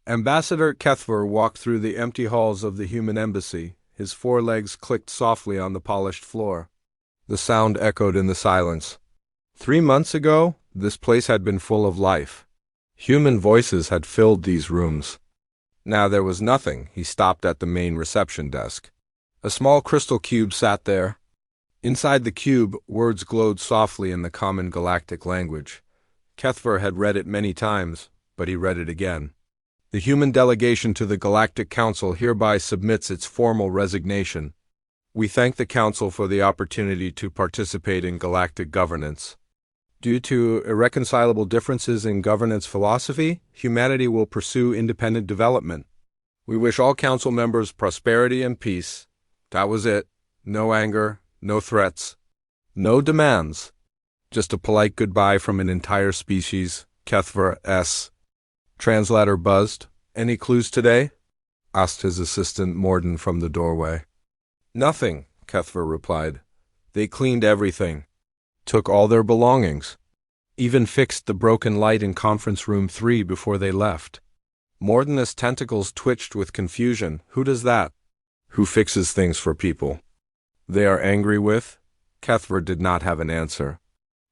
Ambassador Kethver walked through the empty halls of the human embassy. His forelegs clicked softly on the polished floor. The sound echoed in the silence. 3 months ago, this place had been full of life. Human voices had filled these rooms. Now there was nothing. He stopped at the main reception desk. A small crystal cube sat there. Inside the cube, words glowed softly in the common galactic language. Kethver had read it many times, but he read it again. The human delegation to the Galactic Council hereby submits its formal resignation. We thank the Council for the opportunity to participate in galactic governance. Due to irreconcilable differences in governance philosophy, humanity will pursue independent development. We wish all Council members prosperity and peace. That was it. No anger, no threats, no demands. Just a polite goodbye from an entire species. Kethver S. Translator buzzed. Any clues today? Asked his assistant Morden from the doorway. Nothing, Kethver replied. They cleaned everything. Took all their belongings. Even fixed the broken light in conference room 3 before they left. Morden's tentacles twitched with confusion. Who does that? Who fixes things for people they are angry with? Kethver did not have an answer.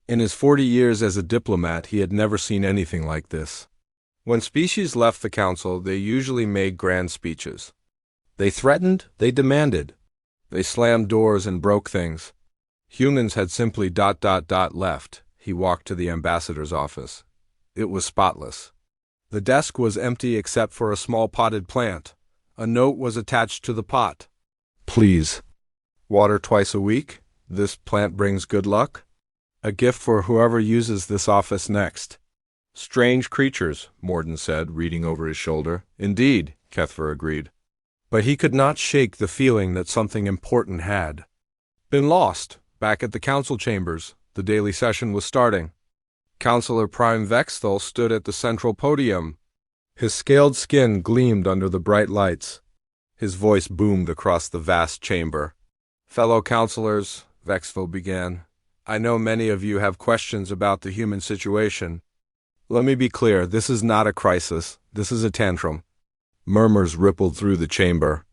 In his 40 years as a diplomat, he had never seen anything like this. When species left the council, they usually made grand speeches. They threatened, they demanded. They slammed doors and broke things. Humans had simply ... left. He walked to the ambassador's office. It was spotless. The desk was empty except for a small potted plant. A note was attached to the pot. Please. Water twice a week. This plant brings good luck. A gift for whoever uses this office next. Strange creatures, Morden said, reading over his shoulder. Indeed, Kethver agreed. But he could not shake the feeling that something important had been lost. Back at the council chambers, the daily session was starting. Councillor Prime Vexthal stood at the central podium. His scaled skin gleamed under the bright lights. His voice boomed across the vast chamber. Fellow councillors, Vexthal began, I know many of you have questions about the human situation. Let me be clear, this is not a crisis. This is a tantrum. Murmurs rippled through the chamber.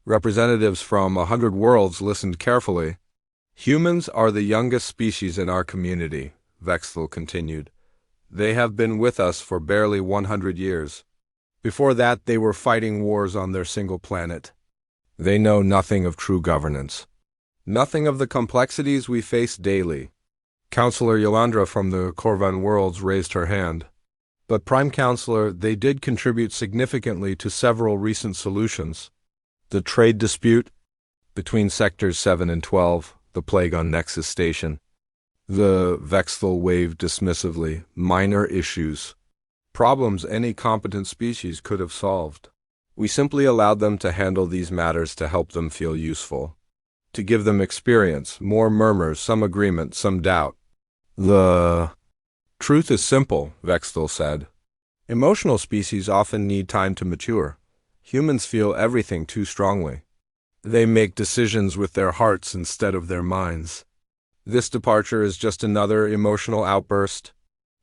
Representatives from 100 worlds listened carefully. Humans are the youngest species in our community, Vexthal continued. They have been with us for barely 100 years. Before that, they were fighting wars on their single planet. They know nothing of true governance. Nothing of the complexities we face daily. Councillor Yolandra from the Corvan Worlds raised her hand. But Prime Councillor, they did contribute significantly to several recent solutions. The trade dispute between Sectors 7 and 12, the plague on Nexus Station. The Vexthal waved dismissively. Minor issues. Problems any competent species could have solved. We simply allowed them to handle these matters to help them feel useful. To give them experience, more murmurs, some agreement, some doubt. The truth is simple, Vexthal said. Emotional species often need time to mature. Humans feel everything too strongly. They make decisions with their hearts instead of their minds. This departure is just another emotional outburst.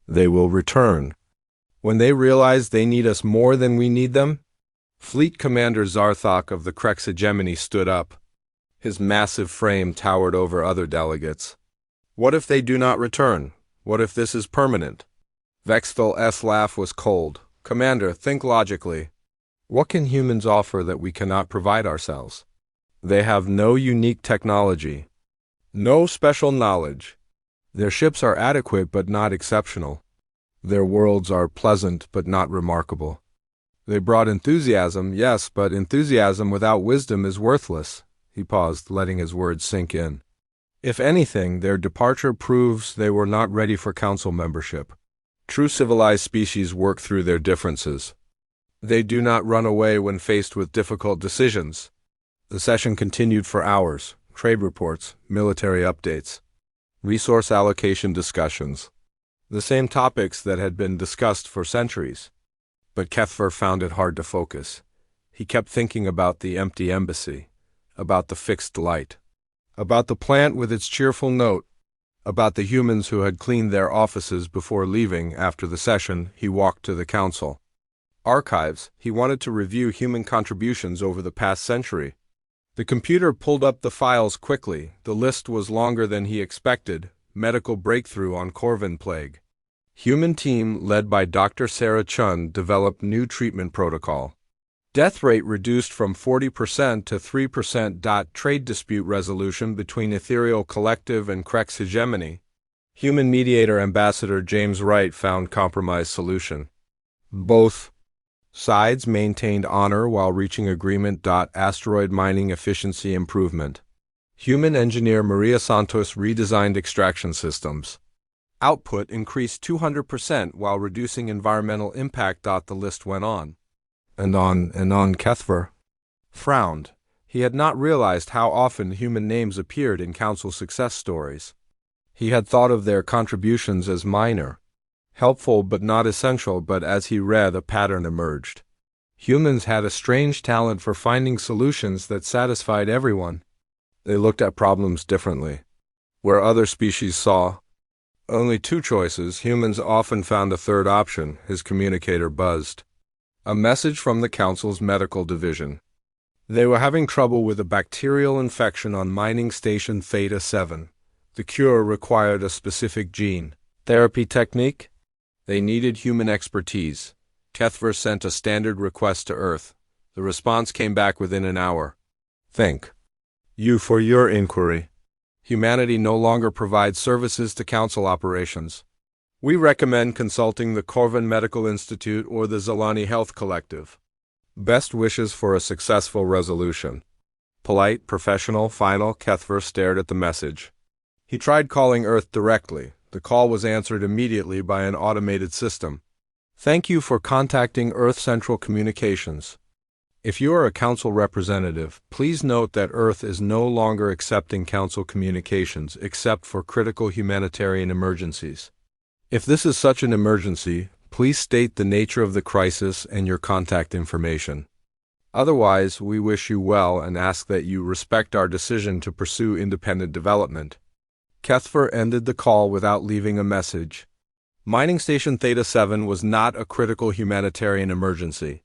They will return. When they realize they need us more than we need them. Fleet Commander Zarthok of the Krex Hegemony stood up. His massive frame towered over other delegates. What if they do not return? What if this is permanent? Vexthal's laugh was cold. Commander, think logically. What can humans offer that we cannot provide ourselves? They have no unique technology. No special knowledge. Their ships are adequate but not exceptional. Their worlds are pleasant but not remarkable. They brought enthusiasm, yes, but enthusiasm without wisdom is worthless. He paused, letting his words sink in. If anything, their departure proves they were not ready for council membership. True civilized species work through their differences. They do not run away when faced with difficult decisions. The session continued for hours. Trade reports, military updates, resource allocation discussions. The same topics that had been discussed for centuries. But Kethver found it hard to focus. He kept thinking about the empty embassy. About the fixed light, about the plant with its cheerful note, about the humans who had cleaned their offices before leaving. After the session, he walked to the council. archives. He wanted to review human contributions over the past century. The computer pulled up the files quickly. The list was longer than he expected. Medical breakthrough on Corvan plague. Human team led by Dr. Sarah Chun developed new treatment protocol. Death rate reduced from 40% to 3%. Trade dispute resolution between Ethereal Collective and Krex Hegemony. Human mediator ambassador James Wright found compromise solution. Both sides maintained honor while reaching agreement. Asteroid mining efficiency improvement. Human engineer Maria Santos redesigned extraction systems. Output increased 200% while reducing environmental impact. The list went on. And on. Kethver frowned. He had not realized how often human names appeared in council success stories. He had thought of their contributions as minor, helpful but not essential, but as he read, a pattern emerged. Humans had a strange talent for finding solutions that satisfied everyone. They looked at problems differently. Where other species saw only two choices, humans often found a third option. His communicator buzzed. A message from the council's medical division. They were having trouble with a bacterial infection on mining station Theta 7. The cure required a specific gene therapy technique. They needed human expertise. Kethver sent a standard request to Earth. The response came back within an hour. Thank you for your inquiry. Humanity no longer provides services to council operations. We recommend consulting the Corvan Medical Institute or the Zelani Health Collective. Best wishes for a successful resolution. Polite, professional, final. Kethver stared at the message. He tried calling Earth directly. The call was answered immediately by an automated system. Thank you for contacting Earth Central Communications. If you are a council representative, please note that Earth is no longer accepting council communications except for critical humanitarian emergencies. If this is such an emergency, please state the nature of the crisis and your contact information. Otherwise, we wish you well and ask that you respect our decision to pursue independent development. Kethver ended the call without leaving a message. Mining Station Theta 7 was not a critical humanitarian emergency.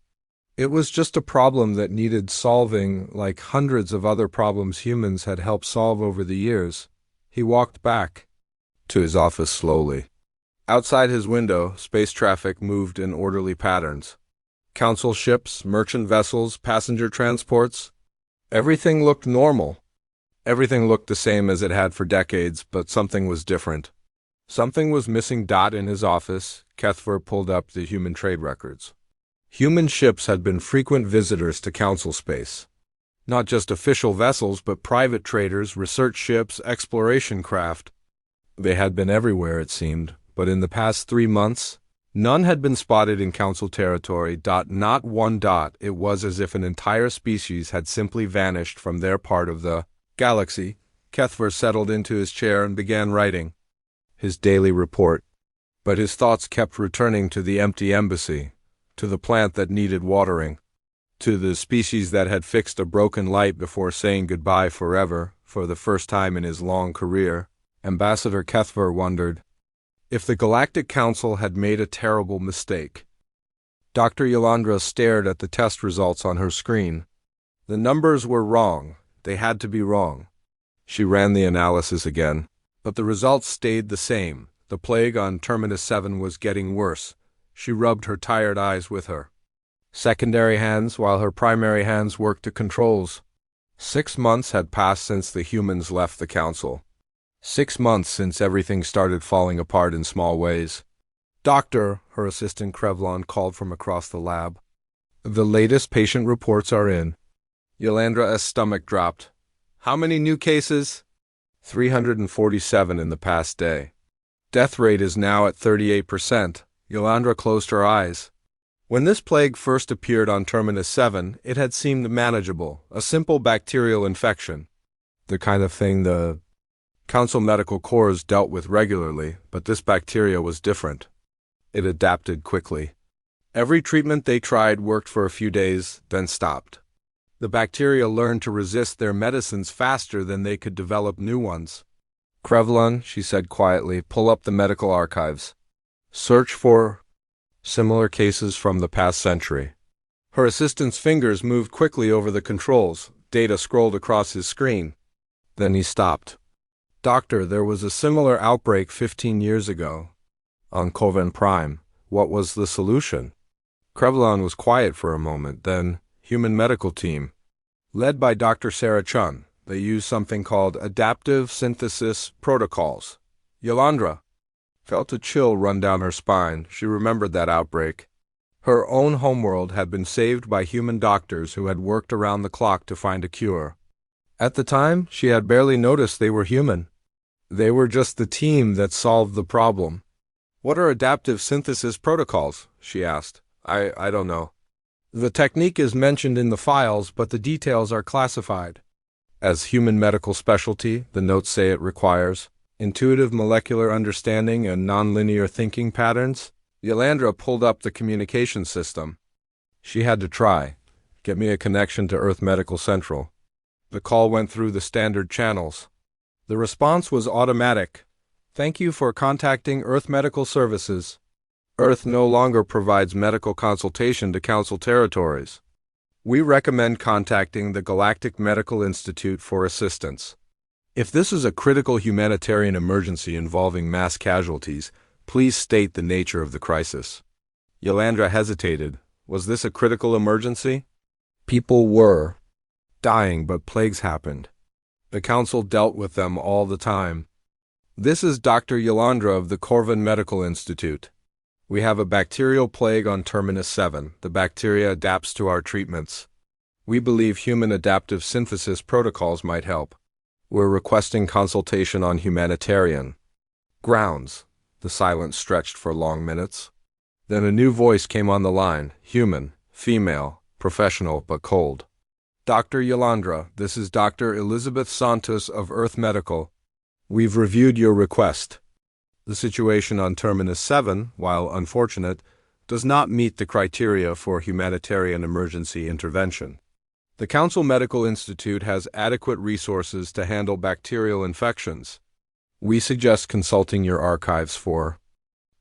It was just a problem that needed solving, like hundreds of other problems humans had helped solve over the years. He walked back to his office slowly. Outside his window, space traffic moved in orderly patterns. Council ships, merchant vessels, passenger transports. Everything looked normal. Everything looked the same as it had for decades, but something was different. Something was missing. In his office, Kethver pulled up the human trade records. Human ships had been frequent visitors to council space. Not just official vessels, but private traders, research ships, exploration craft. They had been everywhere, it seemed, but in the past 3 months, none had been spotted in council territory. Not one. It was as if an entire species had simply vanished from their part of the galaxy. Kethver settled into his chair and began writing his daily report. But his thoughts kept returning to the empty embassy, to the plant that needed watering, to the species that had fixed a broken light before saying goodbye forever. For the first time in his long career, Ambassador Kethver wondered if the Galactic Council had made a terrible mistake. Dr. Yolandra stared at the test results on her screen. The numbers were wrong. They had to be wrong. She ran the analysis again, but the results stayed the same. The plague on Terminus 7 was getting worse. She rubbed her tired eyes with her secondary hands while her primary hands worked the controls. 6 months had passed since the humans left the council. 6 months since everything started falling apart in small ways. Doctor, her assistant Krevlon called from across the lab. The latest patient reports are in. Yolandra's stomach dropped. How many new cases? 347 in the past day. Death rate is now at 38%. Yolandra closed her eyes. When this plague first appeared on Terminus 7, it had seemed manageable, a simple bacterial infection. The kind of thing the Council Medical Corps dealt with regularly, but this bacteria was different. It adapted quickly. Every treatment they tried worked for a few days, then stopped. The bacteria learned to resist their medicines faster than they could develop new ones. Krevlon, she said quietly, pull up the medical archives. Search for Similar cases from the past century. Her assistant's fingers moved quickly over the controls. Data scrolled across his screen. Then he stopped. Doctor, there was a similar outbreak 15 years ago. On Kovan Prime. What was the solution? Krevlon was quiet for a moment, then, Human Medical Team. Led by Dr. Sarah Chun, they used something called adaptive synthesis protocols. Yolandra felt a chill run down her spine. She remembered that outbreak. Her own homeworld had been saved by human doctors who had worked around the clock to find a cure. At the time, she had barely noticed they were human. They were just the team that solved the problem. What are adaptive synthesis protocols? She asked. I don't know. The technique is mentioned in the files, but the details are classified. As human medical specialty, the notes say it requires intuitive molecular understanding and nonlinear thinking patterns. Yolandra pulled up the communication system. She had to try. Get me a connection to Earth Medical Central. The call went through the standard channels. The response was automatic. Thank you for contacting Earth Medical Services. Earth no longer provides medical consultation to Council territories. We recommend contacting the Galactic Medical Institute for assistance. If this is a critical humanitarian emergency involving mass casualties, please state the nature of the crisis. Yolandra hesitated. Was this a critical emergency? People were dying, but plagues happened. The Council dealt with them all the time. This is Dr. Yolandra of the Corvin Medical Institute. We have a bacterial plague on Terminus 7. The bacteria adapts to our treatments. We believe human adaptive synthesis protocols might help. We're requesting consultation on humanitarian grounds. The silence stretched for long minutes. Then a new voice came on the line. Human, female, professional but cold. Dr. Yolandra, this is Dr. Elizabeth Santos of Earth Medical. We've reviewed your request. The situation on Terminus 7, while unfortunate, does not meet the criteria for humanitarian emergency intervention. The Council Medical Institute has adequate resources to handle bacterial infections. We suggest consulting your archives for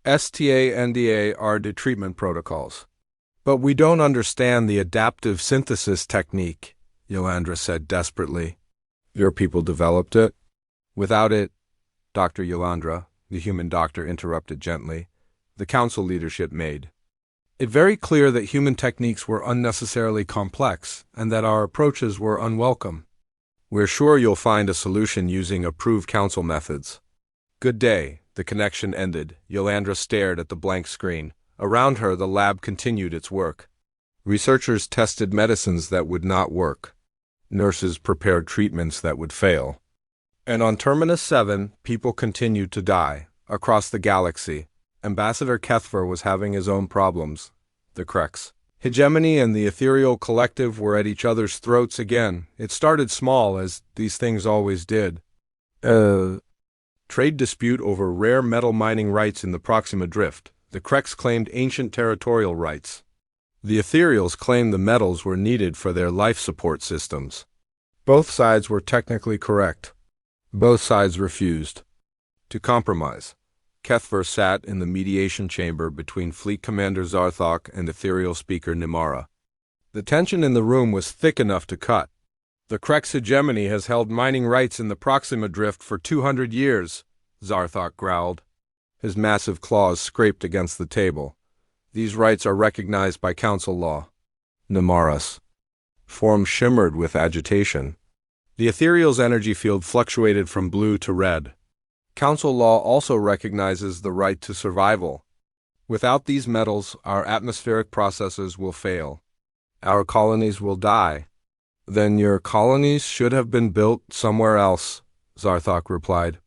STA-NDA-RD treatment protocols. But we don't understand the adaptive synthesis technique, Yolandra said desperately. Your people developed it? Without it, Dr. Yolandra, the human doctor interrupted gently, the council leadership made it very clear that human techniques were unnecessarily complex and that our approaches were unwelcome. We're sure you'll find a solution using approved council methods. Good day. The connection ended. Yolandra stared at the blank screen. Around her, the lab continued its work. Researchers tested medicines that would not work. Nurses prepared treatments that would fail. And on Terminus 7, people continued to die. Across the galaxy, Ambassador Kethver was having his own problems. The Krex hegemony and the ethereal collective were at each other's throats again. It started small, as these things always did. Trade dispute over rare metal mining rights in the Proxima Drift. The Krex claimed ancient territorial rights. The Ethereals claimed the metals were needed for their life support systems. Both sides were technically correct. Both sides refused to compromise. Kethver sat in the mediation chamber between Fleet Commander Zarthok and Ethereal Speaker Nimara. The tension in the room was thick enough to cut. The Krex hegemony has held mining rights in the Proxima Drift for 200 years, Zarthok growled. His massive claws scraped against the table. These rights are recognized by council law. Nimara's form shimmered with agitation. The Ethereal's energy field fluctuated from blue to red. Council law also recognizes the right to survival. Without these metals, our atmospheric processes will fail. Our colonies will die. Then your colonies should have been built somewhere else, Zarthok replied.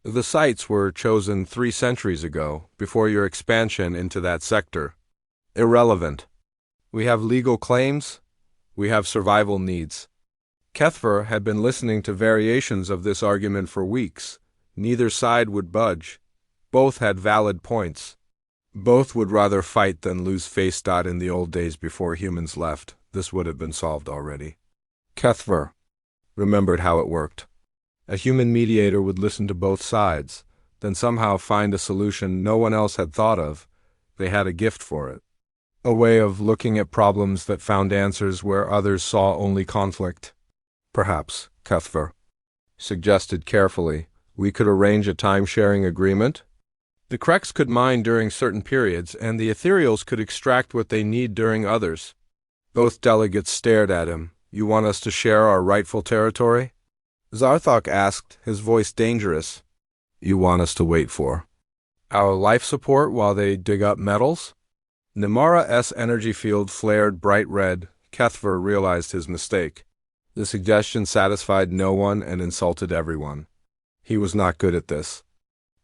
The sites were chosen 3 centuries ago, before your expansion into that sector. Irrelevant. We have legal claims. We have survival needs. Kethver had been listening to variations of this argument for weeks. Neither side would budge. Both had valid points. Both would rather fight than lose face. In the old days before humans left, this would have been solved already. Kethver remembered how it worked. A human mediator would listen to both sides, then somehow find a solution no one else had thought of. They had a gift for it. A way of looking at problems that found answers where others saw only conflict. Perhaps, Cuthver suggested carefully, we could arrange a time-sharing agreement. The Kreks could mine during certain periods, and the Ethereals could extract what they need during others. Both delegates stared at him. You want us to share our rightful territory? Zarthok asked, his voice dangerous. You want us to wait for our life support while they dig up metals? Nimara's energy field flared bright red. Kethver realized his mistake. The suggestion satisfied no one and insulted everyone. He was not good at this.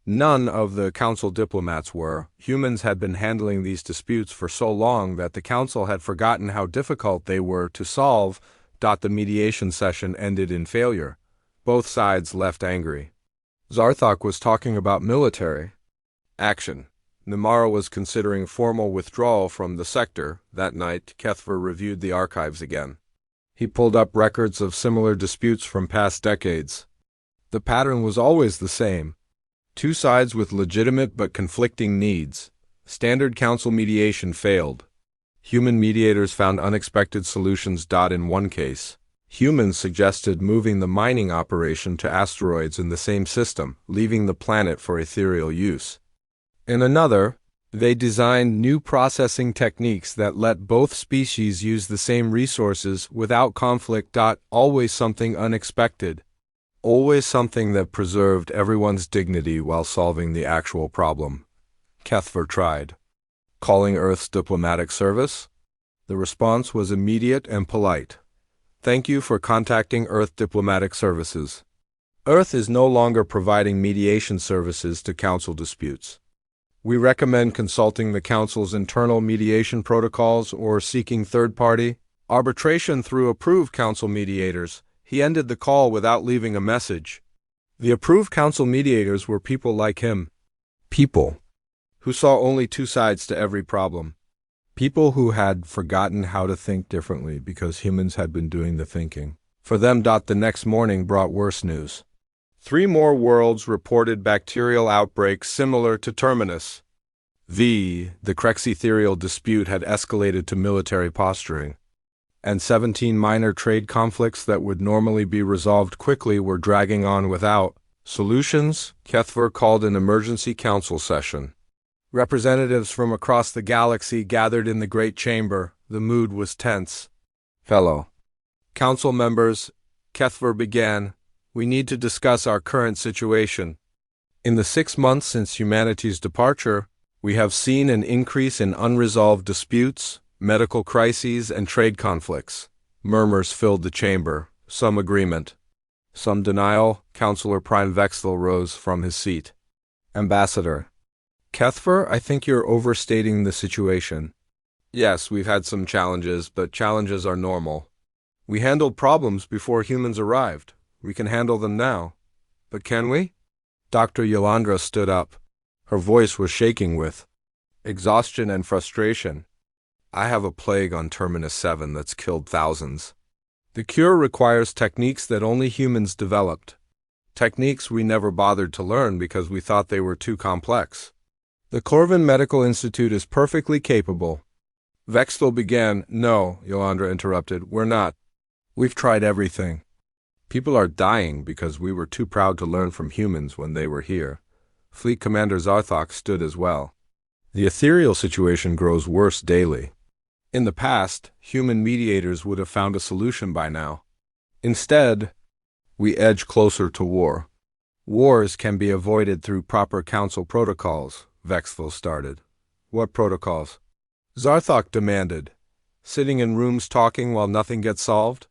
None of the council diplomats were. Humans had been handling these disputes for so long that the council had forgotten how difficult they were to solve. The mediation session ended in failure. Both sides left angry. Zarthok was talking about military action. Nimara was considering formal withdrawal from the sector. That night, Kethver reviewed the archives again. He pulled up records of similar disputes from past decades. The pattern was always the same. Two sides with legitimate but conflicting needs. Standard council mediation failed. Human mediators found unexpected solutions. In one case, humans suggested moving the mining operation to asteroids in the same system, leaving the planet for ethereal use. In another, they designed new processing techniques that let both species use the same resources without conflict. Always something unexpected. Always something that preserved everyone's dignity while solving the actual problem. Kethver tried calling Earth's diplomatic service. The response was immediate and polite. Thank you for contacting Earth Diplomatic Services. Earth is no longer providing mediation services to council disputes. We recommend consulting the council's internal mediation protocols or seeking third-party arbitration through approved council mediators. He ended the call without leaving a message. The approved council mediators were people like him. People who saw only two sides to every problem. People who had forgotten how to think differently because humans had been doing the thinking. For them, the next morning brought worse news. 3 more worlds reported bacterial outbreaks similar to Terminus. The Krexetherial dispute had escalated to military posturing. And 17 minor trade conflicts that would normally be resolved quickly were dragging on without solutions. Kethver called an emergency council session. Representatives from across the galaxy gathered in the Great Chamber. The mood was tense. Fellow council members, Kethver began, we need to discuss our current situation. In the 6 months since humanity's departure, we have seen an increase in unresolved disputes, medical crises, and trade conflicts. Murmurs filled the chamber, some agreement, some denial. Councillor Prime Vexthal rose from his seat. Ambassador Kethver, I think you're overstating the situation. Yes, we've had some challenges, but challenges are normal. We handled problems before humans arrived. We can handle them now. But can we? Dr. Yolandra stood up. Her voice was shaking with exhaustion and frustration. I have a plague on Terminus 7 that's killed thousands. The cure requires techniques that only humans developed. Techniques we never bothered to learn because we thought they were too complex. The Corvin Medical Institute is perfectly capable. Vexthal began. No, Yolandra interrupted. We're not. We've tried everything. People are dying because we were too proud to learn from humans when they were here. Fleet Commander Zarthok stood as well. The ethereal situation grows worse daily. In the past, human mediators would have found a solution by now. Instead, we edge closer to war. Wars can be avoided through proper council protocols, Vexthal started. What protocols? Zarthok demanded. Sitting in rooms talking while nothing gets solved?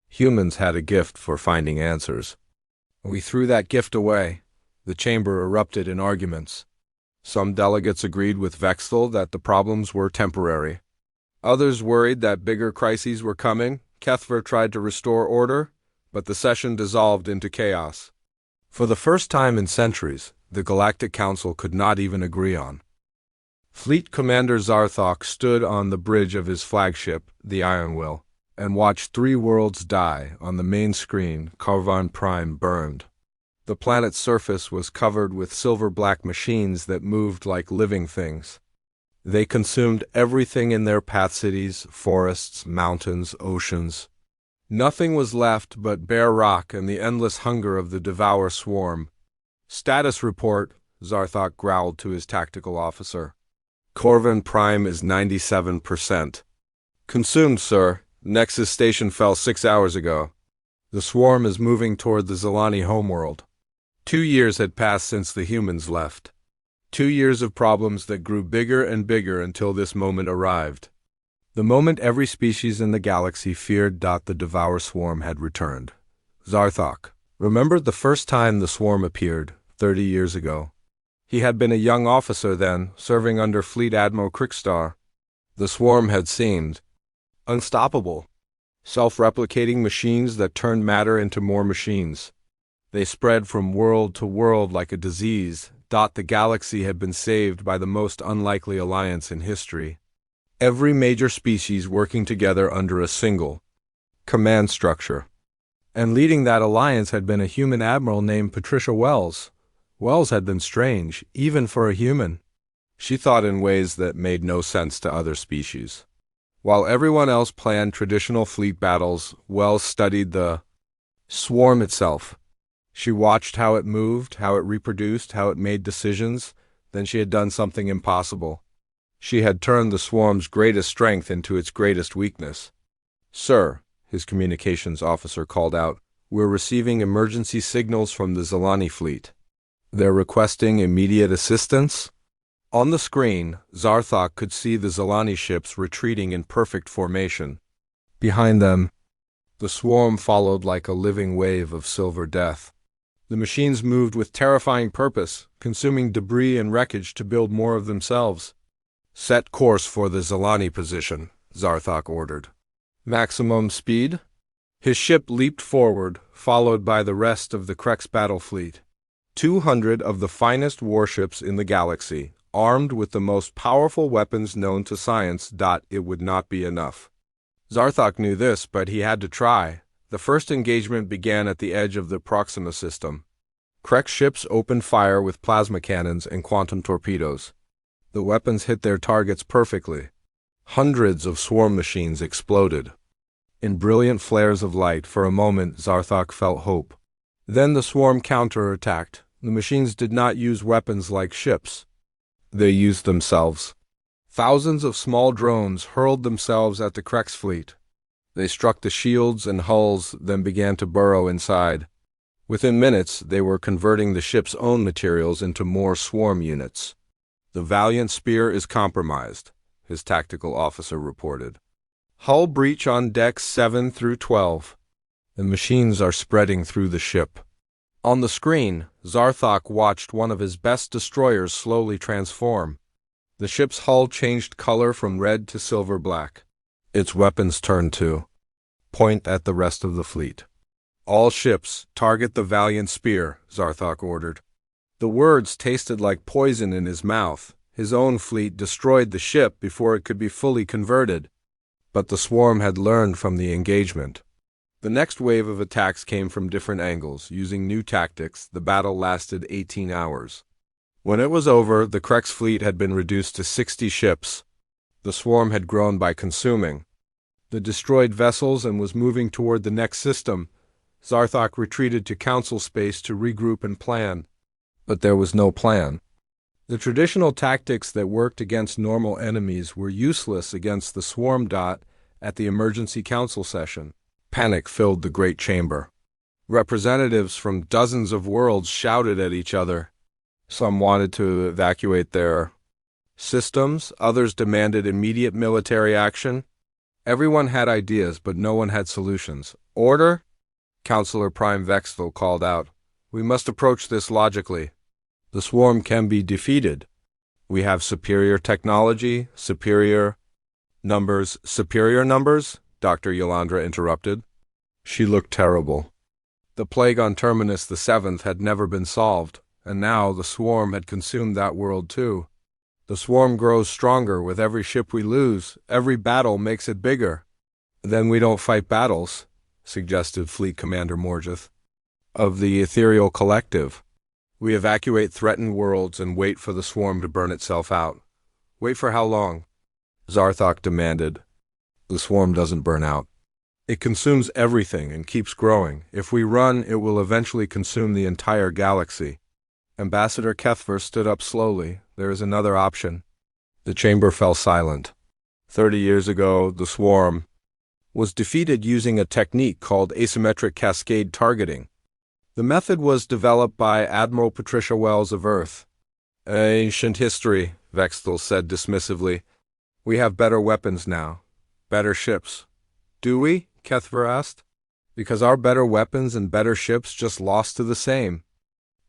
Humans had a gift for finding answers. We threw that gift away. The chamber erupted in arguments. Some delegates agreed with Vexthal that the problems were temporary. Others worried that bigger crises were coming. Kethver tried to restore order, but the session dissolved into chaos. For the first time in centuries, the Galactic Council could not even agree on. Fleet Commander Zarthok stood on the bridge of his flagship, the Iron Will, and watched 3 worlds die. On the main screen. Karvan Prime burned. The planet's surface was covered with silver-black machines that moved like living things. They consumed everything in their path: cities, forests, mountains, oceans. Nothing was left but bare rock and the endless hunger of the Devour swarm. Status report, Zarthok growled to his tactical officer. Corvin Prime is 97%. Consumed, sir. Nexus station fell 6 hours ago. The swarm is moving toward the Zilani homeworld. 2 years had passed since the humans left. 2 years of problems that grew bigger and bigger until this moment arrived. The moment every species in the galaxy feared. The Devour swarm had returned. Zarthok remembered the first time the swarm appeared, 30 years ago. He had been a young officer then, serving under Fleet Admiral Krikstar. The swarm had seemed unstoppable. Self-replicating machines that turned matter into more machines. They spread from world to world like a disease. The galaxy had been saved by the most unlikely alliance in history. Every major species working together under a single command structure. And leading that alliance had been a human admiral named Patricia Wells. Wells had been strange, even for a human. She thought in ways that made no sense to other species. While everyone else planned traditional fleet battles, Wells studied the swarm itself. She watched how it moved, how it reproduced, how it made decisions. Then she had done something impossible. She had turned the swarm's greatest strength into its greatest weakness. "Sir," his communications officer called out, "we're receiving emergency signals from the Zilani fleet. They're requesting immediate assistance." On the screen, Zarthok could see the Zilani ships retreating in perfect formation. Behind them, the swarm followed like a living wave of silver death. The machines moved with terrifying purpose, consuming debris and wreckage to build more of themselves. "Set course for the Zilani position," Zarthok ordered. "Maximum speed?" His ship leaped forward, followed by the rest of the Krex battle fleet. 200 of the finest warships in the galaxy, armed with the most powerful weapons known to science. It would not be enough. Zarthok knew this, but he had to try. The first engagement began at the edge of the Proxima system. Krex ships opened fire with plasma cannons and quantum torpedoes. The weapons hit their targets perfectly. Hundreds of swarm machines exploded. In brilliant flares of light, for a moment, Zarthok felt hope. Then the swarm counterattacked. The machines did not use weapons like ships. They used themselves. Thousands of small drones hurled themselves at the Krex fleet. They struck the shields and hulls, then began to burrow inside. Within minutes, they were converting the ship's own materials into more swarm units. "The Valiant Spear is compromised," his tactical officer reported. "Hull breach on decks 7 through 12. The machines are spreading through the ship." On the screen, Zarthok watched one of his best destroyers slowly transform. The ship's hull changed color from red to silver black. Its weapons turned to point at the rest of the fleet. "All ships, target the Valiant Spear," Zarthok ordered. The words tasted like poison in his mouth. His own fleet destroyed the ship before it could be fully converted. But the swarm had learned from the engagement. The next wave of attacks came from different angles. Using new tactics, the battle lasted 18 hours. When it was over, the Krex fleet had been reduced to 60 ships. The swarm had grown by consuming the destroyed vessels and was moving toward the next system. Zarthok retreated to council space to regroup and plan. But there was no plan. The traditional tactics that worked against normal enemies were useless against the swarm. At the emergency council session, panic filled the great chamber. Representatives from dozens of worlds shouted at each other. Some wanted to evacuate their systems, others demanded immediate military action. Everyone had ideas, but no one had solutions. "Order!" Counselor Prime Vexthal called out. "We must approach this logically. The swarm can be defeated. We have superior technology, superior numbers." "Superior numbers?" Dr. Yolandra interrupted. She looked terrible. The plague on Terminus the Seventh had never been solved, and now the swarm had consumed that world too. "The swarm grows stronger with every ship we lose. Every battle makes it bigger." "Then we don't fight battles," suggested Fleet Commander Morgeth. "Of the Ethereal Collective. We evacuate threatened worlds and wait for the swarm to burn itself out. Wait for how long? Zarthok demanded. The swarm doesn't burn out. It consumes everything and keeps growing. If we run, it will eventually consume the entire galaxy. Ambassador Kethver stood up slowly. There is another option. The chamber fell silent. 30 years ago, the swarm was defeated using a technique called asymmetric cascade targeting. The method was developed by Admiral Patricia Wells of Earth. Ancient history, Vexthal said dismissively. We have better weapons now. Better ships. Do we? Kethver asked. Because our better weapons and better ships just lost to the same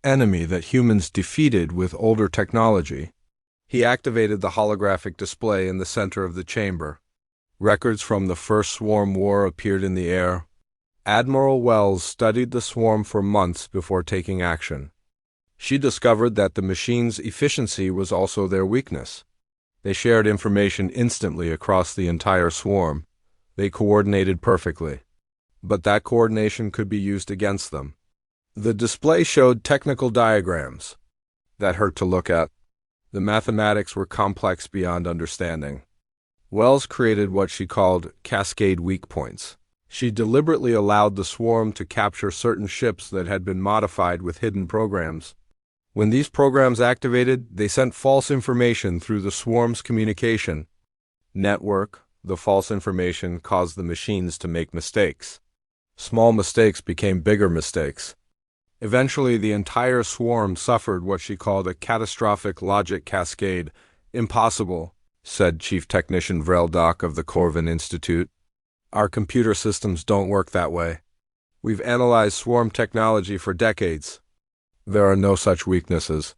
enemy that humans defeated with older technology. He activated the holographic display in the center of the chamber. Records from the first swarm war appeared in the air. Admiral Wells studied the swarm for months before taking action. She discovered that the machine's efficiency was also their weakness. They shared information instantly across the entire swarm. They coordinated perfectly. But that coordination could be used against them. The display showed technical diagrams that hurt to look at. The mathematics were complex beyond understanding. Wells created what she called cascade weak points. She deliberately allowed the swarm to capture certain ships that had been modified with hidden programs. When these programs activated, they sent false information through the swarm's communication network. The false information caused the machines to make mistakes. Small mistakes became bigger mistakes. Eventually, the entire swarm suffered what she called a catastrophic logic cascade. Impossible, said Chief Technician Vreldock of the Corvin Institute. Our computer systems don't work that way. We've analyzed swarm technology for decades. There are no such weaknesses.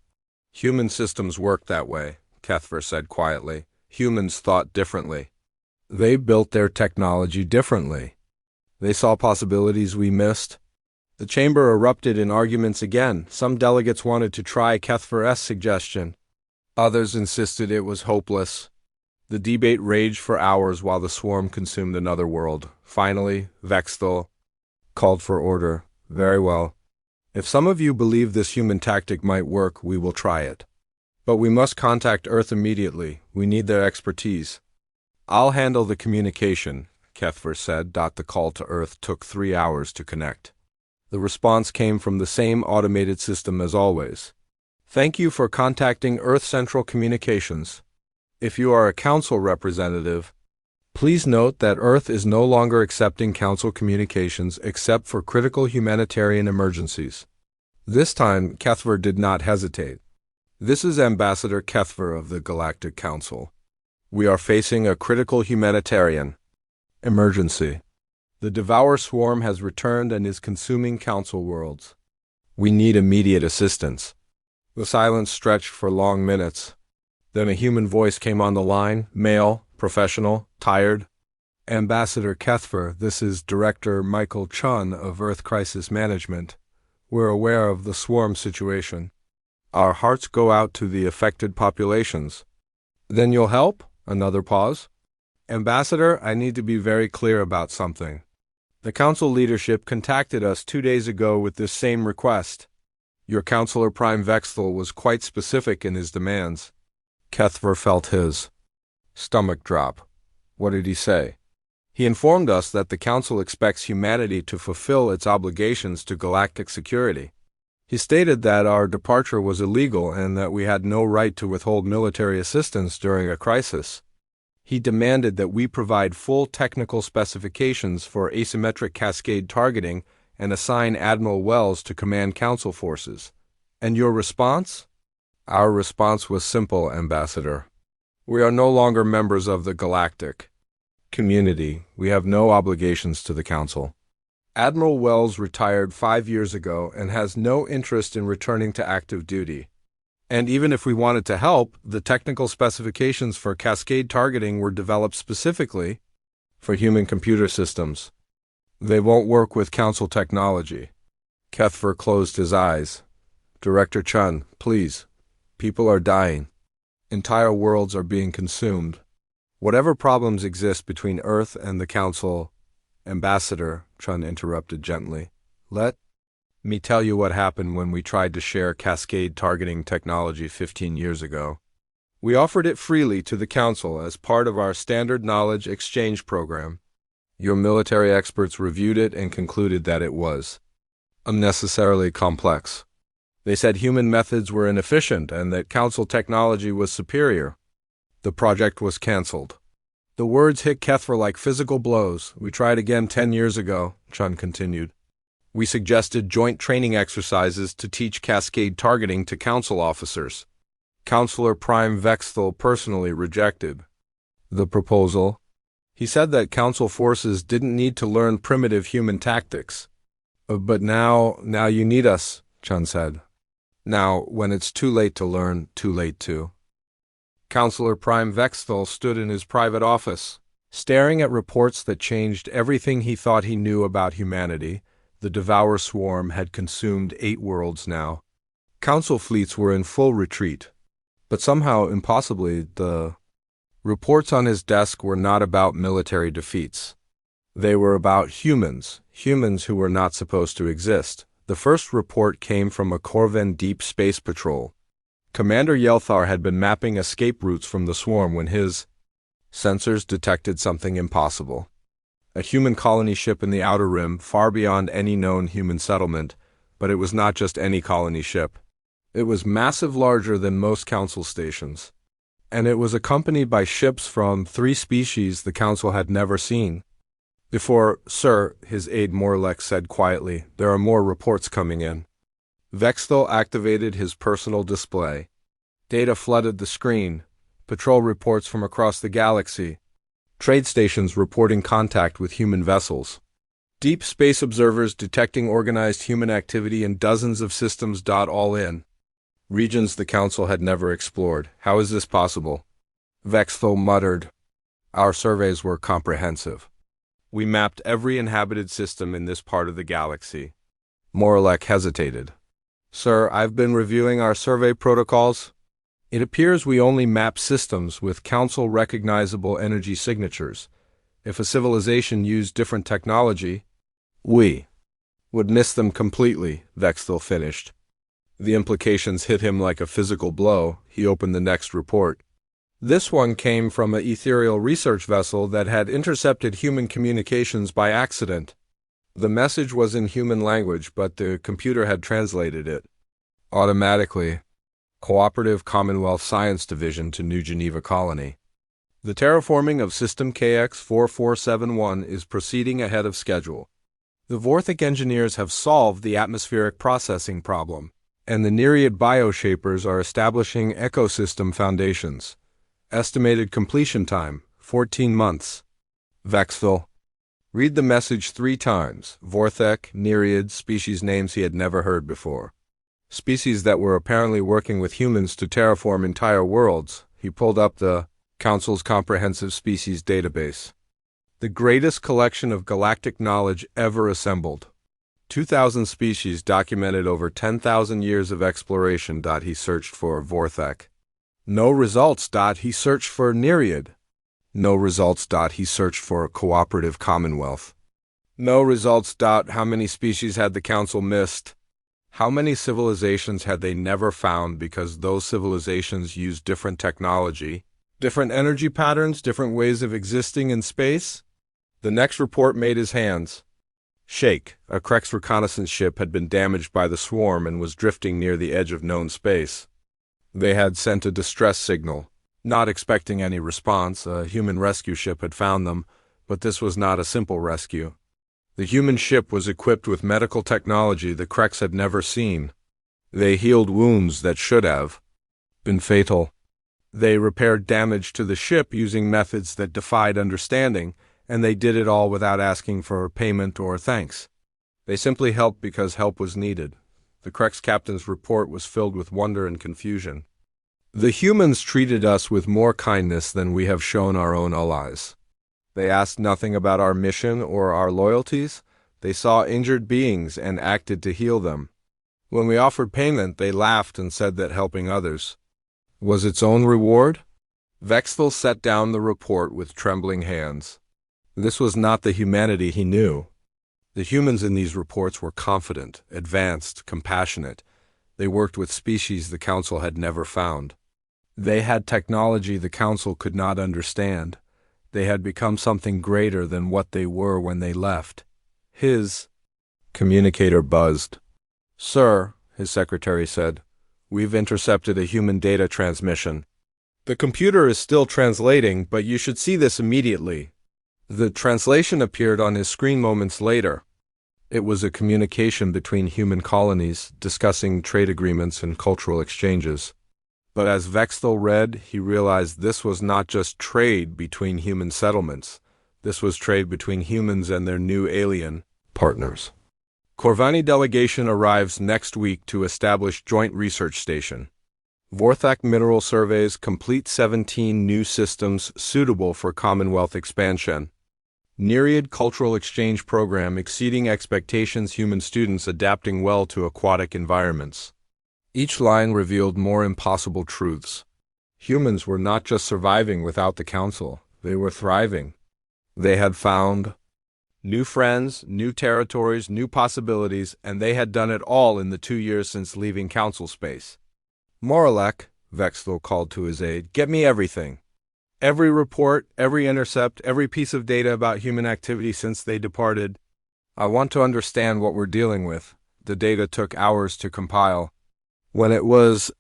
Human systems work that way, Kethver said quietly. Humans thought differently. They built their technology differently. They saw possibilities we missed. The chamber erupted in arguments again. Some delegates wanted to try Kethver's suggestion. Others insisted it was hopeless. The debate raged for hours while the swarm consumed another world. Finally, Vexthal called for order. Very well. If some of you believe this human tactic might work, we will try it. But we must contact Earth immediately. We need their expertise. I'll handle the communication, Kethver said. The call to Earth took 3 hours to connect. The response came from the same automated system as always. Thank you for contacting Earth Central Communications. If you are a council representative, please note that Earth is no longer accepting council communications except for critical humanitarian emergencies. This time, Kethver did not hesitate. This is Ambassador Kethver of the Galactic Council. We are facing a critical humanitarian emergency. The Devour Swarm has returned and is consuming council worlds. We need immediate assistance. The silence stretched for long minutes. Then a human voice came on the line, male, professional, tired. Ambassador Kethver, this is Director Michael Chun of Earth Crisis Management. We're aware of the swarm situation. Our hearts go out to the affected populations. Then you'll help? Another pause. Ambassador, I need to be very clear about something. The council leadership contacted us 2 days ago with this same request. Your Councilor Prime Vexthal was quite specific in his demands. Kethver felt his stomach drop. What did he say? He informed us that the Council expects humanity to fulfill its obligations to galactic security. He stated that our departure was illegal and that we had no right to withhold military assistance during a crisis. He demanded that we provide full technical specifications for asymmetric cascade targeting and assign Admiral Wells to command Council forces. And your response? Our response was simple, Ambassador. We are no longer members of the galactic community. We have no obligations to the Council. Admiral Wells retired 5 years ago and has no interest in returning to active duty. And even if we wanted to help, the technical specifications for cascade targeting were developed specifically for human computer systems. They won't work with Council technology. Kethver closed his eyes. Director Chun, please. People are dying. Entire worlds are being consumed. Whatever problems exist between Earth and the Council, Ambassador, Chun interrupted gently, let me tell you what happened when we tried to share cascade targeting technology 15 years ago. We offered it freely to the Council as part of our standard knowledge exchange program. Your military experts reviewed it and concluded that it was unnecessarily complex. They said human methods were inefficient and that Council technology was superior. The project was cancelled. The words hit Kethra like physical blows. We tried again 10 years ago, Chun continued. We suggested joint training exercises to teach cascade targeting to Council officers. Counselor Prime Vexthal personally rejected the proposal. He said that Council forces didn't need to learn primitive human tactics. But now you need us, Chun said. Now, when it's too late to learn, too late to. Counselor Prime Vexthal stood in his private office, staring at reports that changed everything he thought he knew about humanity. The Devour Swarm had consumed 8 worlds now. Council fleets were in full retreat. But somehow, impossibly, the reports on his desk were not about military defeats. They were about humans who were not supposed to exist. The first report came from a Corvan Deep Space Patrol. Commander Yelthar had been mapping escape routes from the swarm when his sensors detected something impossible. A human colony ship in the Outer Rim, far beyond any known human settlement, but it was not just any colony ship. It was massive, larger than most Council stations. And it was accompanied by ships from 3 species the Council had never seen before. Sir, his aide Morlek said quietly, there are more reports coming in. Vexthal activated his personal display. Data flooded the screen. Patrol reports from across the galaxy. Trade stations reporting contact with human vessels. Deep space observers detecting organized human activity in dozens of systems. All in regions the Council had never explored. How is this possible? Vexthal muttered. Our surveys were comprehensive. We mapped every inhabited system in this part of the galaxy. Morlek hesitated. Sir, I've been reviewing our survey protocols. It appears we only map systems with Council-recognizable energy signatures. If a civilization used different technology, we would miss them completely, Vexthal finished. The implications hit him like a physical blow. He opened the next report. This one came from an ethereal research vessel that had intercepted human communications by accident. The message was in human language, but the computer had translated it automatically. Cooperative Commonwealth Science Division to New Geneva Colony. The terraforming of System KX-4471 is proceeding ahead of schedule. The Vorthic engineers have solved the atmospheric processing problem, and the Nereid bioshapers are establishing ecosystem foundations. Estimated completion time, 14 months. Vexthal. Read the message 3 times. Vorthek, Nereid, species names he had never heard before. Species that were apparently working with humans to terraform entire worlds. He pulled up the Council's comprehensive species database. The greatest collection of galactic knowledge ever assembled. 2,000 species documented over 10,000 years of exploration. He searched for Vorthek. No results. He searched for Nereid. No results. He searched for a cooperative commonwealth. No results. How many species had the Council missed? How many civilizations had they never found because those civilizations used different technology, different energy patterns, different ways of existing in space? The next report made his hands shake. A Krex reconnaissance ship had been damaged by the swarm and was drifting near the edge of known space. They had sent a distress signal. Not expecting any response, a human rescue ship had found them, but this was not a simple rescue. The human ship was equipped with medical technology the Krex had never seen. They healed wounds that should have been fatal. They repaired damage to the ship using methods that defied understanding, and they did it all without asking for payment or thanks. They simply helped because help was needed. The Krex captain's report was filled with wonder and confusion. The humans treated us with more kindness than we have shown our own allies. They asked nothing about our mission or our loyalties. They saw injured beings and acted to heal them. When we offered payment, they laughed and said that helping others was its own reward. Vexthal set down the report with trembling hands. This was not the humanity he knew. The humans in these reports were confident, advanced, compassionate. They worked with species the Council had never found. They had technology the Council could not understand. They had become something greater than what they were when they left. His communicator buzzed. "Sir," his secretary said, "we've intercepted a human data transmission. The computer is still translating, but you should see this immediately." The translation appeared on his screen moments later. It was a communication between human colonies discussing trade agreements and cultural exchanges. But as Vexthel read, he realized this was not just trade between human settlements. This was trade between humans and their new alien partners. Corvani delegation arrives next week to establish joint research station. Vorthak mineral surveys complete 17 new systems suitable for Commonwealth expansion. Nereid cultural exchange program exceeding expectations, human students adapting well to aquatic environments. Each line revealed more impossible truths. Humans were not just surviving without the Council, they were thriving. They had found new friends, new territories, new possibilities, and they had done it all in the 2 years since leaving Council space. "Moralek," Vexthel called to his aide, "get me everything. Every report, every intercept, every piece of data about human activity since they departed. I want to understand what we're dealing with." The data took hours to compile. When it was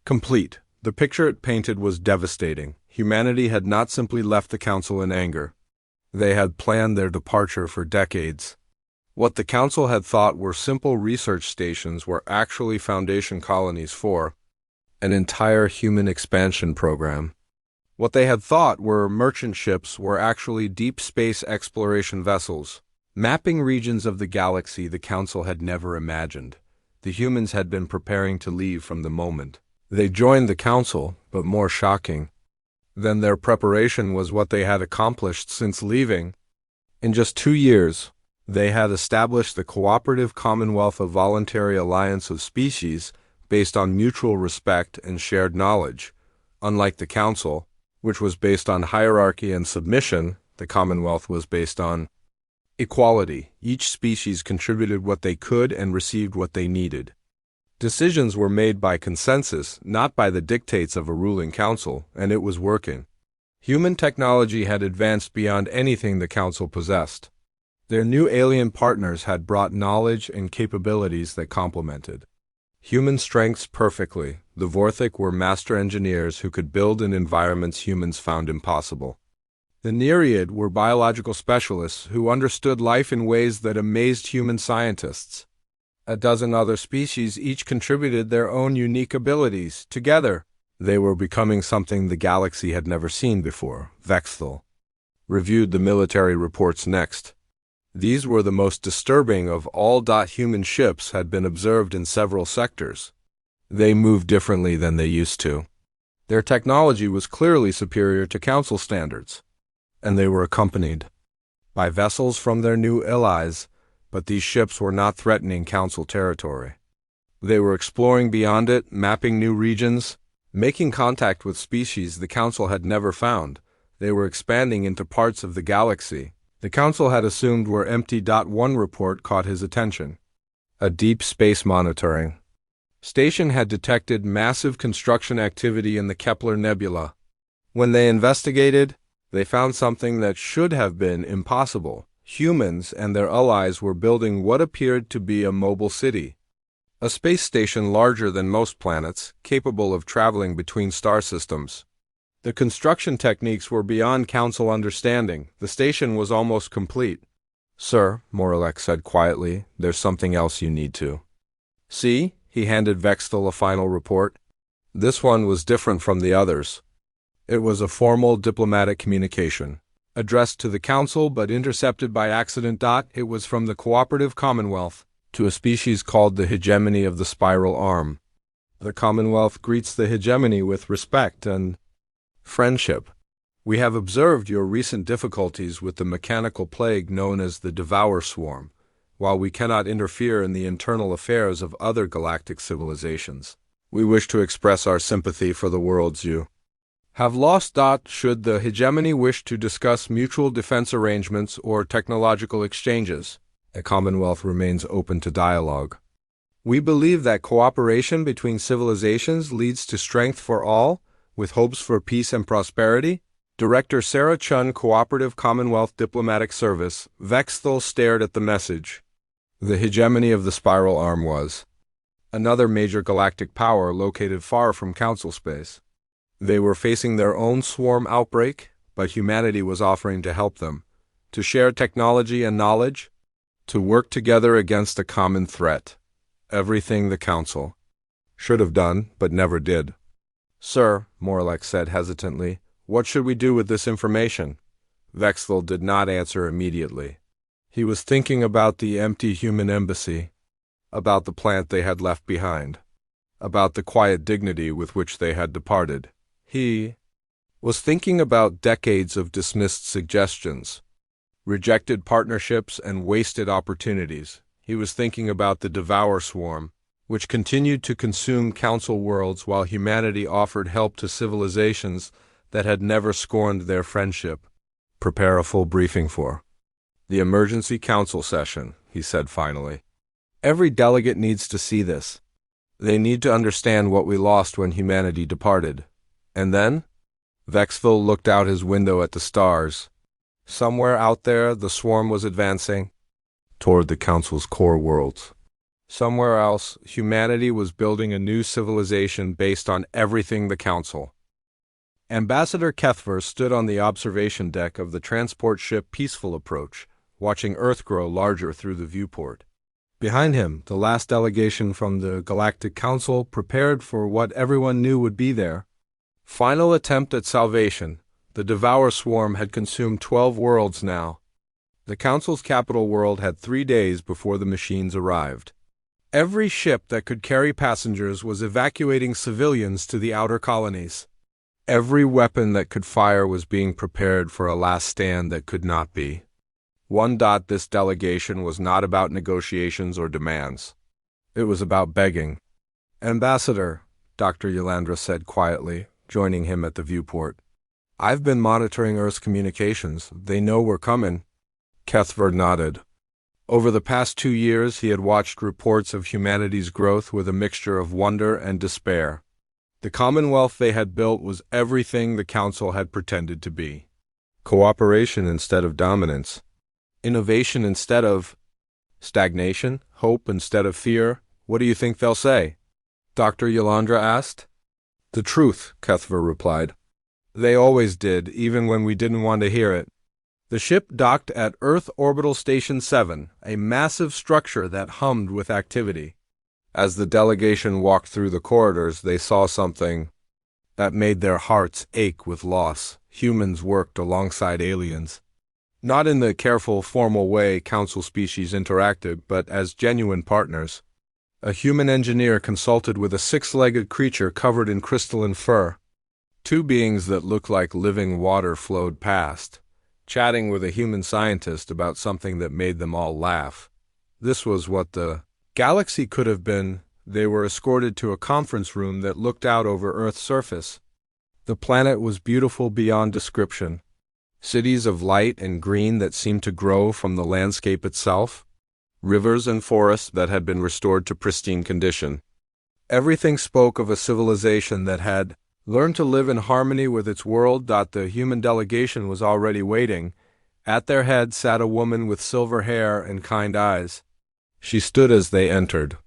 complete, the picture it painted was devastating. Humanity had not simply left the Council in anger. They had planned their departure for decades. What the Council had thought were simple research stations were actually foundation colonies for an entire human expansion program. What they had thought were merchant ships were actually deep space exploration vessels, mapping regions of the galaxy the Council had never imagined. The humans had been preparing to leave from the moment they joined the Council, but more shocking than their preparation was what they had accomplished since leaving. In just 2 years, they had established the Cooperative Commonwealth of Voluntary Alliance of Species based on mutual respect and shared knowledge. Unlike the Council, which was based on hierarchy and submission, the Commonwealth was based on equality. Each species contributed what they could and received what they needed. Decisions were made by consensus, not by the dictates of a ruling council, and it was working. Human technology had advanced beyond anything the Council possessed. Their new alien partners had brought knowledge and capabilities that complemented human strengths perfectly. The Vorthak were master engineers who could build in environments humans found impossible. The Nereid were biological specialists who understood life in ways that amazed human scientists. A dozen other species each contributed their own unique abilities. Together, they were becoming something the galaxy had never seen before. Vexthel reviewed the military reports next. These were the most disturbing of all. Human ships had been observed in several sectors. They moved differently than they used to. Their technology was clearly superior to Council standards, and they were accompanied by vessels from their new allies, but these ships were not threatening Council territory. They were exploring beyond it, mapping new regions, making contact with species the Council had never found. They were expanding into parts of the galaxy the Council had assumed were empty. One report caught his attention. A deep space monitoring station had detected massive construction activity in the Kepler Nebula. When they investigated, they found something that should have been impossible. Humans and their allies were building what appeared to be a mobile city, a space station larger than most planets, capable of traveling between star systems. The construction techniques were beyond Council understanding. The station was almost complete. "Sir," Moralek said quietly, "there's something else you need to see." He handed Vexthel a final report. This one was different from the others. It was a formal diplomatic communication, addressed to the Council but intercepted by accident. It was from the Cooperative Commonwealth to a species called the hegemony of the spiral arm. The Commonwealth greets the hegemony with respect and friendship. "We have observed your recent difficulties with the mechanical plague known as the Devour Swarm. While we cannot interfere in the internal affairs of other galactic civilizations, we wish to express our sympathy for the worlds you have lost. Should the hegemony wish to discuss mutual defense arrangements or technological exchanges, the Commonwealth remains open to dialogue. We believe that cooperation between civilizations leads to strength for all. with hopes for peace and prosperity? Director Sarah Chun, Cooperative Commonwealth Diplomatic Service. Vexthal stared at the message. The hegemony of the spiral arm was another major galactic power located far from Council space. They were facing their own swarm outbreak, but humanity was offering to help them, to share technology and knowledge, to work together against a common threat. Everything the Council should have done, but never did. Sir, Morlech said hesitantly, what should we do with this information? Vexthal did not answer immediately. He was thinking about the empty human embassy, about the plant they had left behind, about the quiet dignity with which they had departed. He was thinking about decades of dismissed suggestions, rejected partnerships, and wasted opportunities. He was thinking about the Devour Swarm, which continued to consume Council worlds while humanity offered help to civilizations that had never scorned their friendship. Prepare a full briefing for the emergency council session, he said finally. Every delegate needs to see this. They need to understand what we lost when humanity departed. And then? Vexthal looked out his window at the stars. Somewhere out there, the swarm was advancing toward the Council's core worlds. Somewhere else, humanity was building a new civilization based on everything the Council. Ambassador Kethver stood on the observation deck of the transport ship Peaceful Approach, watching Earth grow larger through the viewport. Behind him, the last delegation from the Galactic Council prepared for what everyone knew would be there. Final attempt at salvation. The Devour Swarm had consumed 12 worlds now. The Council's capital world had 3 days before the machines arrived. Every ship that could carry passengers was evacuating civilians to the outer colonies. Every weapon that could fire was being prepared for a last stand that could not be. This delegation was not about negotiations or demands. It was about begging. Ambassador, Dr. Ylandra said quietly, joining him at the viewport. I've been monitoring Earth's communications. They know we're coming. Kethver nodded. Over the past 2 years, he had watched reports of humanity's growth with a mixture of wonder and despair. The Commonwealth they had built was everything the Council had pretended to be. Cooperation instead of dominance. Innovation instead of stagnation. Hope instead of fear. What do you think they'll say? Dr. Ylandra asked. The truth, Kethver replied. They always did, even when we didn't want to hear it. The ship docked at Earth Orbital Station 7, a massive structure that hummed with activity. As the delegation walked through the corridors, they saw something that made their hearts ache with loss. Humans worked alongside aliens. Not in the careful, formal way Council species interacted, but as genuine partners. A human engineer consulted with a 6-legged creature covered in crystalline fur. 2 beings that looked like living water flowed past, chatting with a human scientist about something that made them all laugh. This was what the galaxy could have been. They were escorted to a conference room that looked out over Earth's surface. The planet was beautiful beyond description. Cities of light and green that seemed to grow from the landscape itself. Rivers and forests that had been restored to pristine condition. Everything spoke of a civilization that had learned to live in harmony with its world. The human delegation was already waiting. At their head sat a woman with silver hair and kind eyes. She stood as they entered.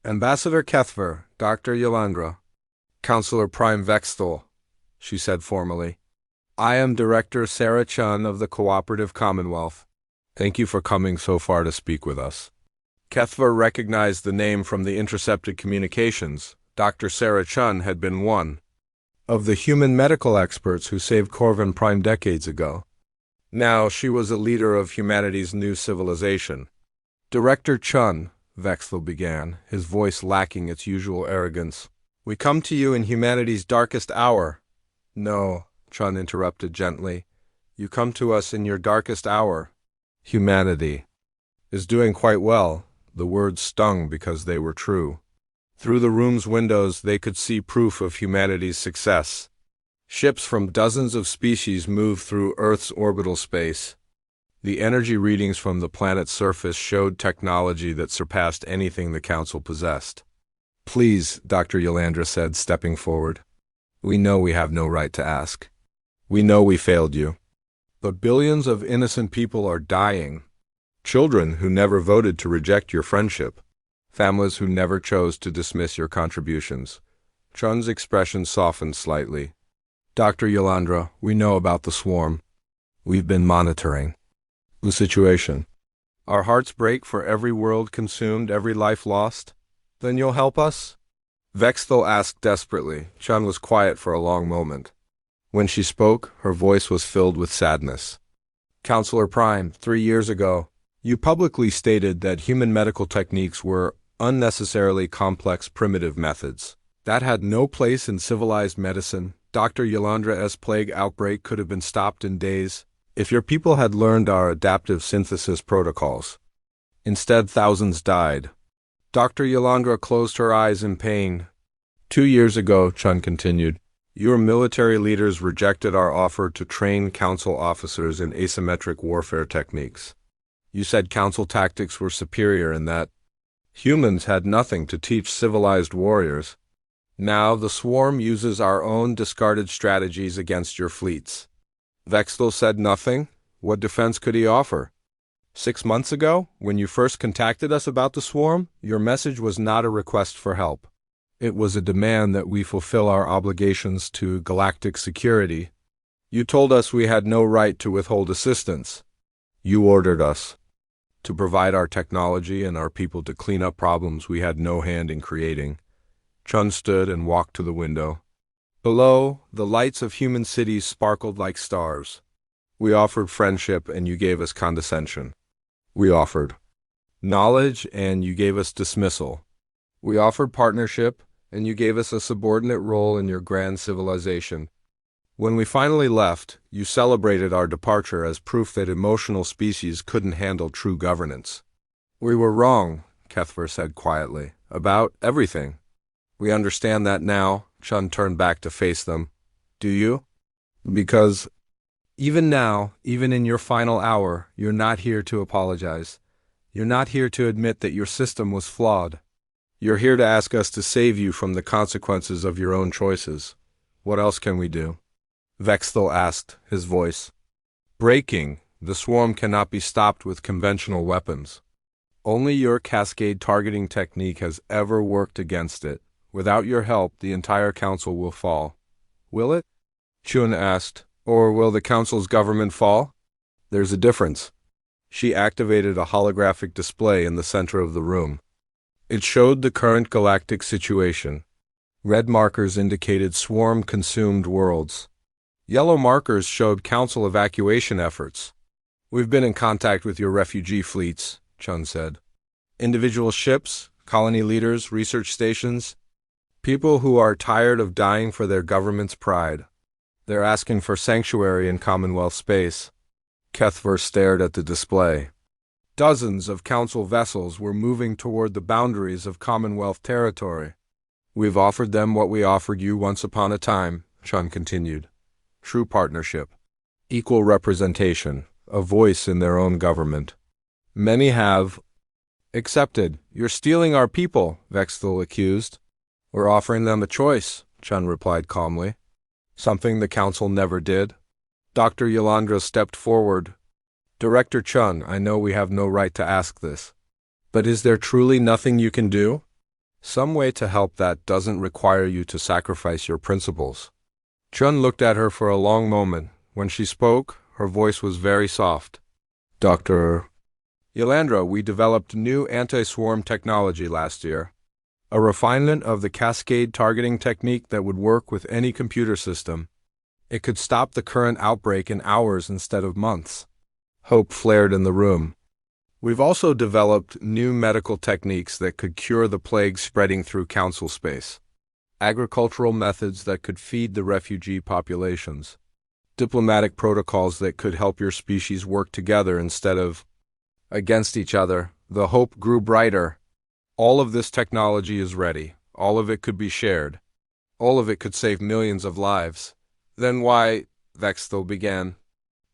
Ambassador Kethver, Dr. Ylandra, Councilor Prime Vexthal, she said formally. I am Director Sarah Chun of the Cooperative Commonwealth. Thank you for coming so far to speak with us. Kethver recognized the name from the intercepted communications. Dr. Sarah Chun had been one of the human medical experts who saved Corvin Prime decades ago. Now she was a leader of humanity's new civilization. Director Chun, Vexthal began, his voice lacking its usual arrogance. We come to you in humanity's darkest hour. No, Chun interrupted gently. You come to us in your darkest hour. Humanity is doing quite well. The words stung because they were true. Through the room's windows they could see proof of humanity's success. Ships from dozens of species moved through Earth's orbital space. The energy readings from the planet's surface showed technology that surpassed anything the Council possessed. Please, Dr. Ylandra said, stepping forward. We know we have no right to ask. We know we failed you. But billions of innocent people are dying. Children who never voted to reject your friendship. Families who never chose to dismiss your contributions. Chun's expression softened slightly. Dr. Yolandra, we know about the swarm. We've been monitoring the situation. Our hearts break for every world consumed, every life lost. Then you'll help us? Vexthal asked desperately. Chun was quiet for a long moment. When she spoke, her voice was filled with sadness. Counselor Prime, 3 years ago, you publicly stated that human medical techniques were unnecessarily complex primitive methods. That had no place in civilized medicine. Dr. Yolandra's plague outbreak could have been stopped in days if your people had learned our adaptive synthesis protocols. Instead, thousands died. Dr. Yolandra closed her eyes in pain. 2 years ago, Chun continued, your military leaders rejected our offer to train council officers in asymmetric warfare techniques. You said council tactics were superior and that humans had nothing to teach civilized warriors. Now the swarm uses our own discarded strategies against your fleets. Vexthal said nothing. What defense could he offer? 6 months ago, when you first contacted us about the swarm, your message was not a request for help. It was a demand that we fulfill our obligations to galactic security. You told us we had no right to withhold assistance. You ordered us to provide our technology and our people to clean up problems we had no hand in creating. Chun stood and walked to the window. Below, the lights of human cities sparkled like stars. We offered friendship and you gave us condescension. We offered knowledge and you gave us dismissal. We offered partnership and you gave us a subordinate role in your grand civilization. When we finally left, you celebrated our departure as proof that emotional species couldn't handle true governance. We were wrong, Kethver said quietly, about everything. We understand that now. Chun turned back to face them. Do you? Because even now, even in your final hour, you're not here to apologize. You're not here to admit that your system was flawed. You're here to ask us to save you from the consequences of your own choices. What else can we do? Vexthal asked, his voice breaking. The swarm cannot be stopped with conventional weapons. Only your cascade targeting technique has ever worked against it. Without your help, the entire council will fall. Will it? Chun asked. Or will the council's government fall? There's a difference. She activated a holographic display in the center of the room. It showed the current galactic situation. Red markers indicated swarm-consumed worlds. Yellow markers showed council evacuation efforts. We've been in contact with your refugee fleets, Chun said. Individual ships, colony leaders, research stations. People who are tired of dying for their government's pride. They're asking for sanctuary in Commonwealth space. Kethver stared at the display. Dozens of council vessels were moving toward the boundaries of Commonwealth territory. We've offered them what we offered you once upon a time, Chun continued. True partnership. Equal representation. A voice in their own government. Many have accepted. You're stealing our people, Vexthal accused. We're offering them a choice, Chun replied calmly. Something the council never did. Dr. Yolandra stepped forward. Director Chun, I know we have no right to ask this. But is there truly nothing you can do? Some way to help that doesn't require you to sacrifice your principles. Chun looked at her for a long moment. When she spoke, her voice was very soft. Dr. Yolandra, we developed new anti-swarm technology last year. A refinement of the cascade targeting technique that would work with any computer system. It could stop the current outbreak in hours instead of months. Hope flared in the room. We've also developed new medical techniques that could cure the plague spreading through council space. Agricultural methods that could feed the refugee populations. Diplomatic protocols that could help your species work together instead of against each other. The hope grew brighter. All of this technology is ready. All of it could be shared. All of it could save millions of lives. Then why, Vexthal began.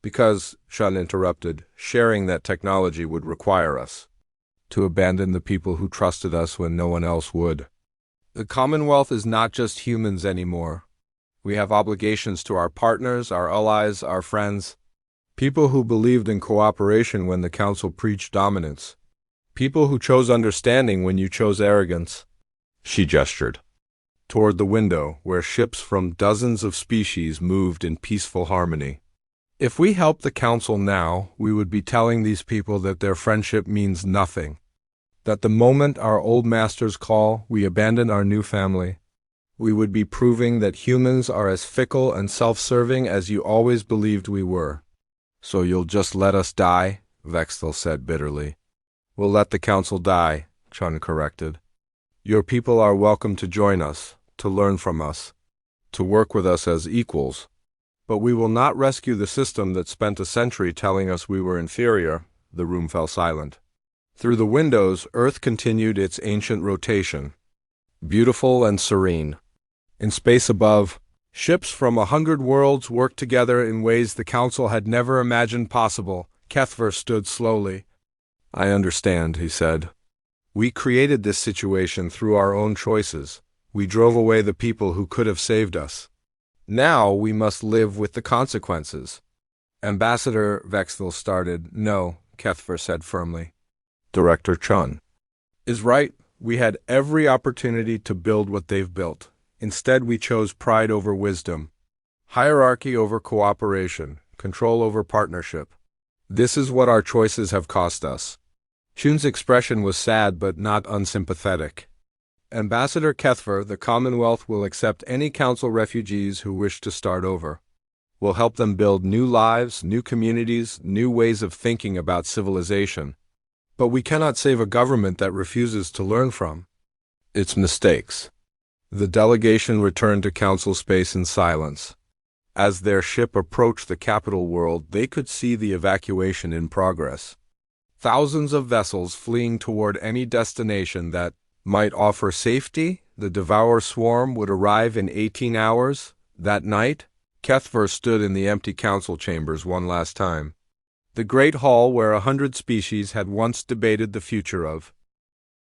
Because, Chun interrupted, sharing that technology would require us to abandon the people who trusted us when no one else would. The Commonwealth is not just humans anymore. We have obligations to our partners, our allies, our friends. People who believed in cooperation when the Council preached dominance. People who chose understanding when you chose arrogance. She gestured toward the window, where ships from dozens of species moved in peaceful harmony. If we help the Council now, we would be telling these people that their friendship means nothing. That the moment our old masters call, we abandon our new family. We would be proving that humans are as fickle and self-serving as you always believed we were. So you'll just let us die? Vexthel said bitterly. We'll let the Council die, Chun corrected. Your people are welcome to join us, to learn from us, to work with us as equals. But we will not rescue the system that spent a century telling us we were inferior. The room fell silent. Through the windows, Earth continued its ancient rotation, beautiful and serene. In space above, ships from 100 worlds worked together in ways the Council had never imagined possible. Kethver stood slowly. I understand, he said. We created this situation through our own choices. We drove away the people who could have saved us. Now we must live with the consequences. Ambassador Vexthel started. No, Kethver said firmly. Director Chun is right. We had every opportunity to build what they've built. Instead, we chose pride over wisdom, hierarchy over cooperation, control over partnership. This is what our choices have cost us. Chun's expression was sad but not unsympathetic. Ambassador Kethver, the Commonwealth will accept any Council refugees who wish to start over. We'll help them build new lives, new communities, new ways of thinking about civilization. But we cannot save a government that refuses to learn from its mistakes. The delegation returned to Council space in silence. As their ship approached the capital world, they could see the evacuation in progress. Thousands of vessels fleeing toward any destination that might offer safety. The Devour swarm would arrive in 18 hours. That night, Kethver stood in the empty Council chambers one last time. The great hall where 100 species had once debated the future of